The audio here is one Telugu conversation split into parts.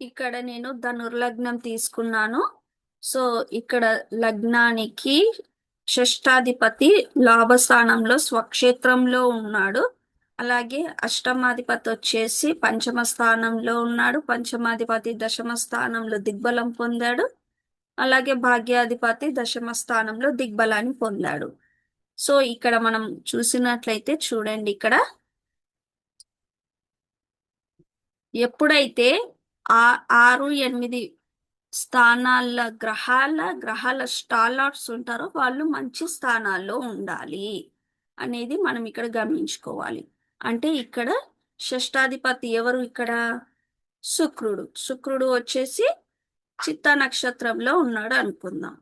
ఇక్కడ నేను ధనుర్లగ్నం తీసుకున్నాను. సో ఇక్కడ లగ్నానికి షష్టాధిపతి లాభస్థానంలో స్వక్షేత్రంలో ఉన్నాడు. అలాగే అష్టమాధిపతి వచ్చేసి పంచమ స్థానంలో ఉన్నాడు. పంచమాధిపతి దశమ స్థానంలో దిగ్బలం పొందాడు. అలాగే భాగ్యాధిపతి దశమ స్థానంలో దిగ్బలాన్ని పొందాడు. సో ఇక్కడ మనం చూసినట్లయితే చూడండి, ఇక్కడ ఎప్పుడైతే ఆ 6, 8 స్థానాల గ్రహాల స్టాలార్ట్స్ ఉంటారో వాళ్ళు మంచి స్థానాల్లో ఉండాలి అనేది మనం ఇక్కడ గమనించుకోవాలి. అంటే ఇక్కడ షష్టాధిపతి ఎవరు? ఇక్కడ శుక్రుడు వచ్చేసి చిత్త నక్షత్రంలో ఉన్నాడు అనుకుందాం.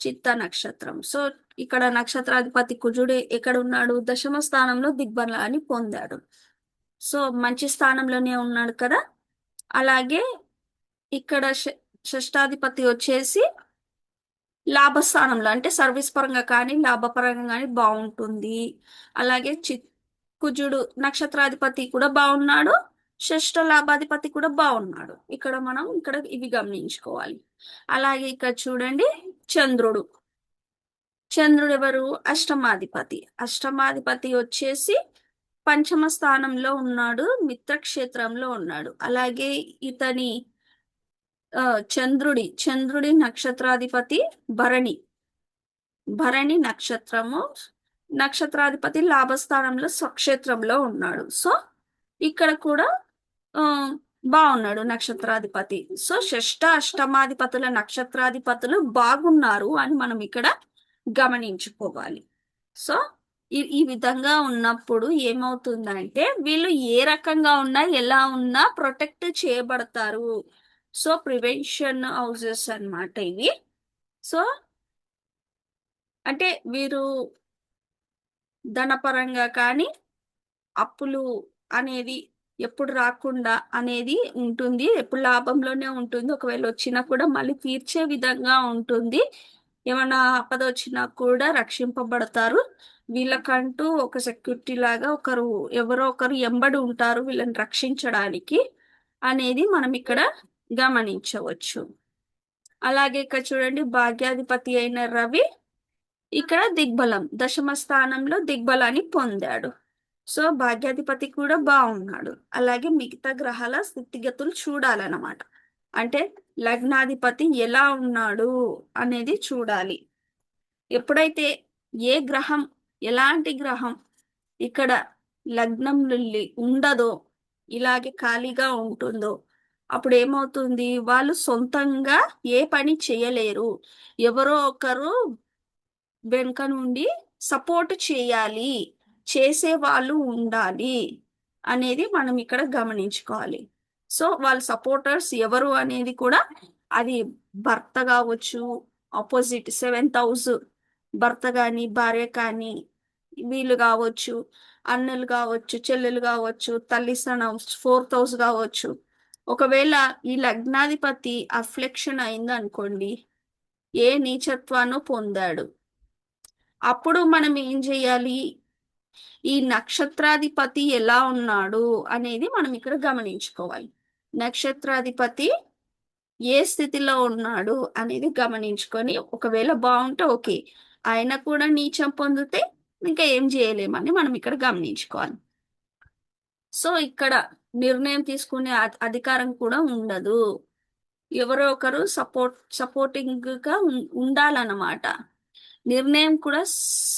చిత్త నక్షత్రం. సో ఇక్కడ నక్షత్రాధిపతి కుజుడు ఎక్కడ ఉన్నాడు? దశమ స్థానంలో దిగ్బలాన్ని పొందాడు. సో మంచి స్థానంలోనే ఉన్నాడు కదా. అలాగే ఇక్కడ షష్టాధిపతి వచ్చేసి లాభస్థానంలో, అంటే సర్వీస్ పరంగా కానీ లాభపరంగా కానీ బాగుంటుంది. అలాగే కుజుడు నక్షత్రాధిపతి కూడా బాగున్నాడు, షష్ఠ లాభాధిపతి కూడా బాగున్నాడు. మనం ఇవి గమనించుకోవాలి. అలాగే ఇక్కడ చూడండి, చంద్రుడు ఎవరు? అష్టమాధిపతి వచ్చేసి పంచమ స్థానంలో ఉన్నాడు, మిత్రక్షేత్రంలో ఉన్నాడు. అలాగే ఇతని చంద్రుడి నక్షత్రాధిపతి భరణి నక్షత్రాధిపతి లాభస్థానంలో స్వక్షేత్రంలో ఉన్నాడు. సో ఇక్కడ కూడా బాగున్నాడు నక్షత్రాధిపతి. సో షష్ఠ అష్టమాధిపతుల నక్షత్రాధిపతులు బాగున్నారు అని మనం ఇక్కడ గమనించుకోవాలి. సో ఈ విధంగా ఉన్నప్పుడు ఏమవుతుందంటే వీళ్ళు ఏ రకంగా ఉన్నా ఎలా ఉన్నా ప్రొటెక్ట్ చేయబడతారు. సో ప్రివెన్షన్ హౌసెస్ అన్నమాట ఇవి. సో అంటే వీరు ధనపరంగా కానీ అప్పులు అనేది ఎప్పుడు రాకుండా అనేది ఉంటుంది, ఎప్పుడు లాభంలోనే ఉంటుంది. ఒకవేళ వచ్చినా కూడా మళ్ళీ తీర్చే విధంగా ఉంటుంది. ఏమైనా ఆపద వచ్చినా కూడా రక్షింపబడతారు. వీళ్ళకంటూ ఒక సెక్యూరిటీ లాగా ఎవరో ఒకరు ఎంబడి ఉంటారు వీళ్ళని రక్షించడానికి అనేది మనం ఇక్కడ గమనించవచ్చు. అలాగే ఇక్కడ చూడండి, భాగ్యాధిపతి అయిన రవి ఇక్కడ దిగ్బలం దశమ స్థానంలో దిగ్బలాన్ని పొందాడు. సో భాగ్యాధిపతి కూడా బాగున్నాడు. అలాగే మిగతా గ్రహాల స్థితిగతులు చూడాలన్నమాట. అంటే లగ్నాధిపతి ఎలా ఉన్నాడు అనేది చూడాలి. ఎప్పుడైతే ఏ గ్రహం, ఎలాంటి గ్రహం ఇక్కడ లగ్నం ఉండదో, ఇలాగే ఖాళీగా ఉంటుందో అప్పుడు ఏమవుతుంది? వాళ్ళు సొంతంగా ఏ పని చేయలేరు. ఎవరో ఒకరు వెనుక నుండి సపోర్ట్ చేయాలి, చేసే వాళ్ళు ఉండాలి అనేది మనం ఇక్కడ గమనించుకోవాలి. సో వాళ్ళ సపోర్టర్స్ ఎవరు అనేది కూడా, అది భర్త కావచ్చు, ఆపోజిట్ 7th హౌస్ భర్త కానీ భార్య కానీ, వీళ్ళు కావచ్చు, అన్నలు కావచ్చు, చెల్లెలు కావచ్చు, తల్లి స్థానం 4th హౌస్ కావచ్చు. ఒకవేళ ఈ లగ్నాధిపతి అఫ్లెక్షన్ అయింది అనుకోండి, ఏ నీచత్వాన్ని పొందాడు, అప్పుడు మనం ఏం చేయాలి? ఈ నక్షత్రాధిపతి ఎలా ఉన్నాడు అనేది మనం ఇక్కడ గమనించుకోవాలి. నక్షత్రాధిపతి ఏ స్థితిలో ఉన్నాడు అనేది గమనించుకొని, ఒకవేళ బాగుంటే ఓకే, ఆయన కూడా నీచం పొందితే ఇంకా ఏం చేయలేమని మనం ఇక్కడ గమనించుకోవాలి. సో ఇక్కడ నిర్ణయం తీసుకునే అధికారం కూడా ఉండదు. ఎవరో ఒకరు సపోర్టింగ్ గా ఉండాలన్నమాట. నిర్ణయం కూడా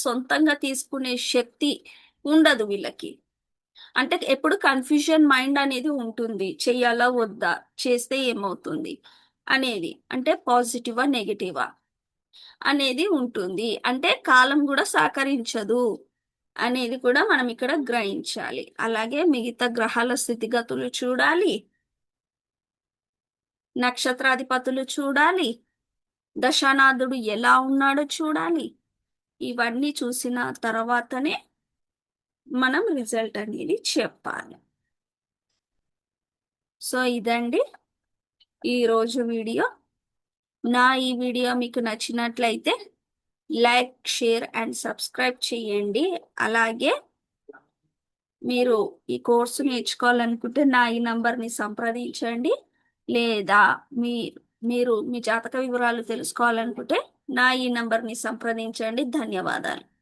సొంతంగా తీసుకునే శక్తి ఉండదు వీళ్ళకి. అంటే ఎప్పుడు కన్ఫ్యూజన్ మైండ్ అనేది ఉంటుంది, చెయ్యాలా వద్దా, చేస్తే ఏమవుతుంది అనేది, అంటే పాజిటివా నెగిటివా అనేది ఉంటుంది. అంటే కాలం కూడా సహకరించదు అనేది కూడా మనం ఇక్కడ గ్రహించాలి. అలాగే మిగతా గ్రహాల స్థితిగతులు చూడాలి, నక్షత్రాధిపతులు చూడాలి, దశానాథుడు ఎలా ఉన్నాడో చూడాలి. ఇవన్నీ చూసిన తర్వాతనే మనం రిజల్ట్ అనేది చెప్పాలి. సో ఇదండి ఈరోజు వీడియో. ఈ వీడియో మీకు నచ్చినట్లయితే లైక్, షేర్ అండ్ సబ్స్క్రైబ్ చేయండి. అలాగే మీరు ఈ కోర్సు నేర్చుకోవాలనుకుంటే ఈ నంబర్ని సంప్రదించండి. లేదా మీ మీరు మీ జాతక వివరాలు తెలుసుకోవాలనుకుంటే నా ఈ నంబర్ని సంప్రదించండి. ధన్యవాదాలు.